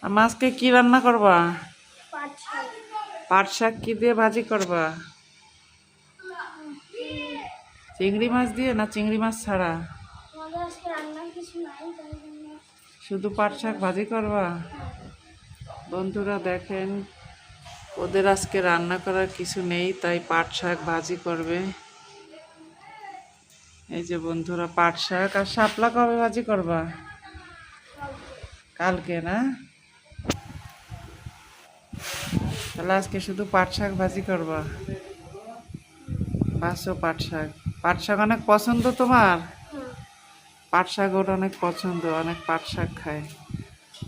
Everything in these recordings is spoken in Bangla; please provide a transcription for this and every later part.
আর মাছকে কি রান্না করবা? পাট শাক। পাট শাক কি দিয়ে ভাজি করবা? চিংড়ি মাছ দিয়ে না চিংড়ি মাছ ছাড়া? আমাদের আজকে রান্নার কিছু নাই, তাই জন্য শুধু পাট শাক ভাজি করবা? বন্ধুরা দেখেন, ওদের আজকে রান্না করার কিছু নেই, তাই পাট শাক ভাজি করবে। এই যে বন্ধুরা, পাট শাক। আর শাপলা কবে ভাজি করবা? কালকে না? তাহলে আজকে শুধু পাট শাক ভাজি করবা। বাসো পাট শাক। পাট শাক অনেক পছন্দ তোমার? পাট শাক ওর অনেক পছন্দ, অনেক পাট শাক খায়।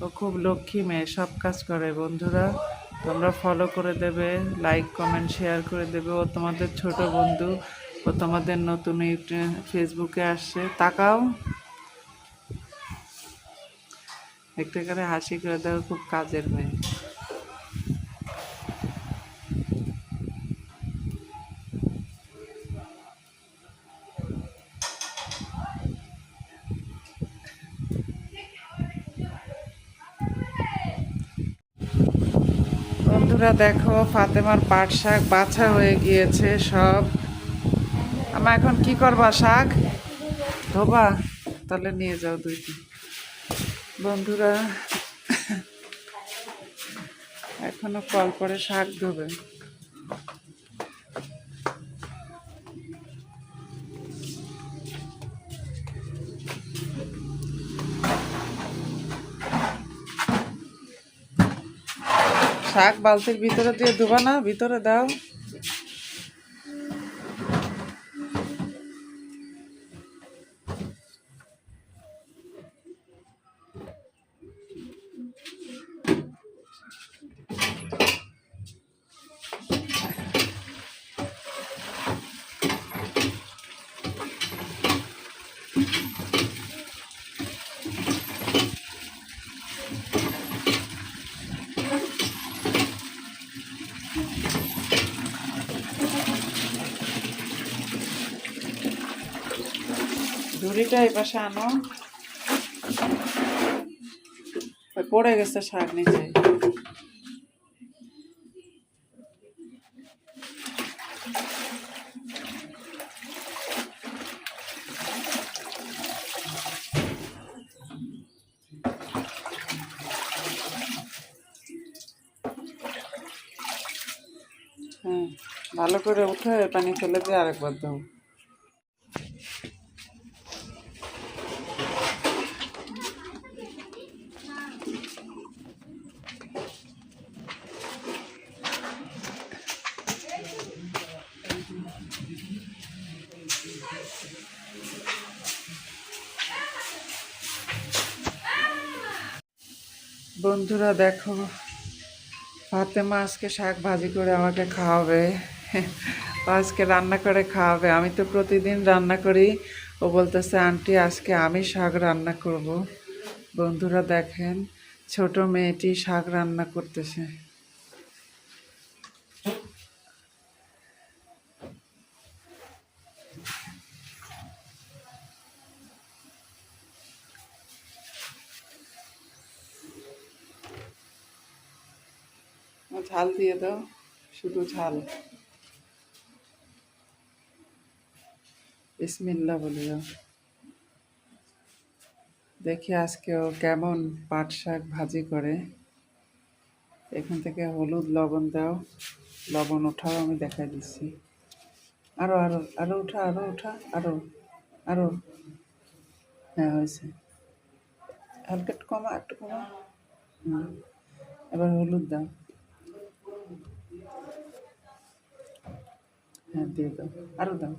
ও খুব লক্ষ্মী মেয়ে, সব কাজ করে। বন্ধুরা তোমরা ফলো করে দেবে, লাইক কমেন্ট শেয়ার করে দেবে। ও তোমাদের ছোট বন্ধু, ও তোমাদের নতুন ফেসবুকে আসছে। তাকাও, একটা করে হাসি করে দাও, খুব কাজের মেয়ে। বন্ধুরা দেখো, ফাতেমার পাট শাক বাছা হয়ে গিয়েছে সব। আমার এখন কি করবা? শাক ধোবা? তাহলে নিয়ে যাও দুইটি। বন্ধুরা এখনো কল করে শাক ধোবে। শাক বালতির ভিতরে দিয়ে ধোবা না? ভিতরে দাও। ঝুড়িটা এই পাশে আনো। পড়ে গেছে শাক নিচে। হ্যাঁ, ভালো করে উঠে পানি ফেলে দিয়ে আরেকবার দাও। বন্ধুরা দেখো, ফাতেমা আজকে শাক ভাজি করে আমাকে খাওয়াবে। আজকে রান্না করে খাওয়াবে। আমি তো প্রতিদিন রান্না করি। ও বলতেছে আন্টি আজকে আমি শাক রান্না করব। বন্ধুরা দেখেন, ছোট মেয়েটি শাক রান্না করতেছে। ঝাল দিয়ে দাও, শুধু ঝাল। বিসমিল্লাহ বলে দাও। দেখি আজকে ও কেমন পাট শাক ভাজি করে। এখান থেকে হলুদ লবণ দাও, লবণ ওঠাও, আমি দেখাই দিচ্ছি। আরো আরো আরো উঠা, আরো উঠা, আরো আরো। হ্যাঁ হয়েছে, হালকা একটু কমা, একটু কমা। এবার হলুদ দাও। হ্যাঁ দিয়ে দাও, আরো দাও।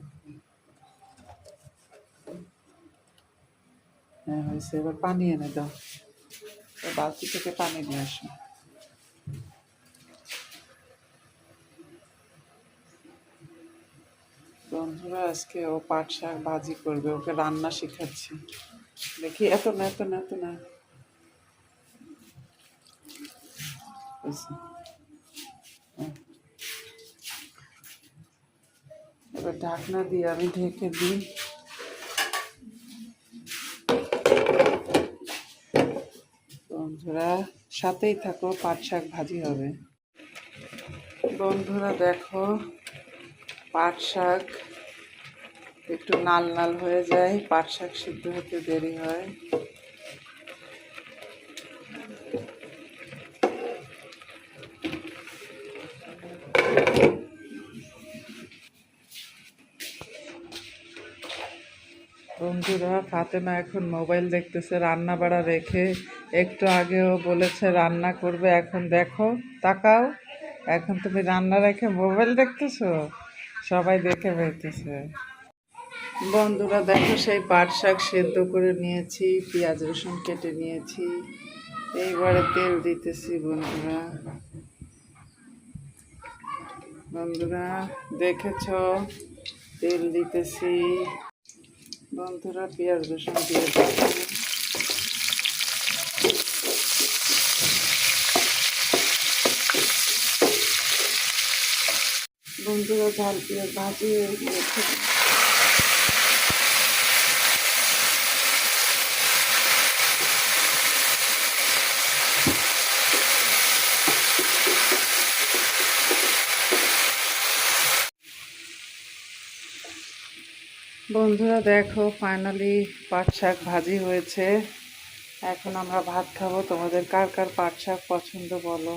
হ্যাঁ হয়েছে, এবার পানি এনে দাও। বালতি থেকে পানি নিয়ে আসো। বন্ধুরা আজকে ও পাট শাক ভাজি করবে, ওকে রান্না শেখাচ্ছি। দেখি, এত না এত না এত না। এবার ঢাকনা দিয়ে আমি ঢেকে দিই। বন্ধুরা সাথেই থাকো, পাট শাক ভাজি হবে। বন্ধুরা দেখো, পাট শাক একটু লাল লাল হয়ে যায়, পাট শাক সিদ্ধ হতে দেরি হয়। বন্ধুরা ফাতেমা এখন মোবাইল দেখতেছে রান্না বাড়া রেখে। একটু আগেও বলেছে রান্না করবে, এখন দেখো তাকাও, এখন তুমি রান্না রেখে মোবাইল দেখতেছো, সবাই দেখে বেরতেছে। বন্ধুরা দেখো, সেই পাট শাক সেদ্ধ করে নিয়েছি, পেঁয়াজ রসুন কেটে নিয়েছি, এইবারে তেল দিতেছি। বন্ধুরা বন্ধুরা দেখেছো, তেল দিতেছি। বন্ধুরা পেঁয়াজ রসুন দিয়ে দিচ্ছি। বন্ধুরা ঝাল পেঁয়াজ ভাজি হয়ে গিয়েছে। বন্ধুরা দেখো, ফাইনালি পাট শাক ভাজি হয়েছে। এখন আমরা ভাত খাবো। তোমাদের কার কার পাট শাক পছন্দ বলো।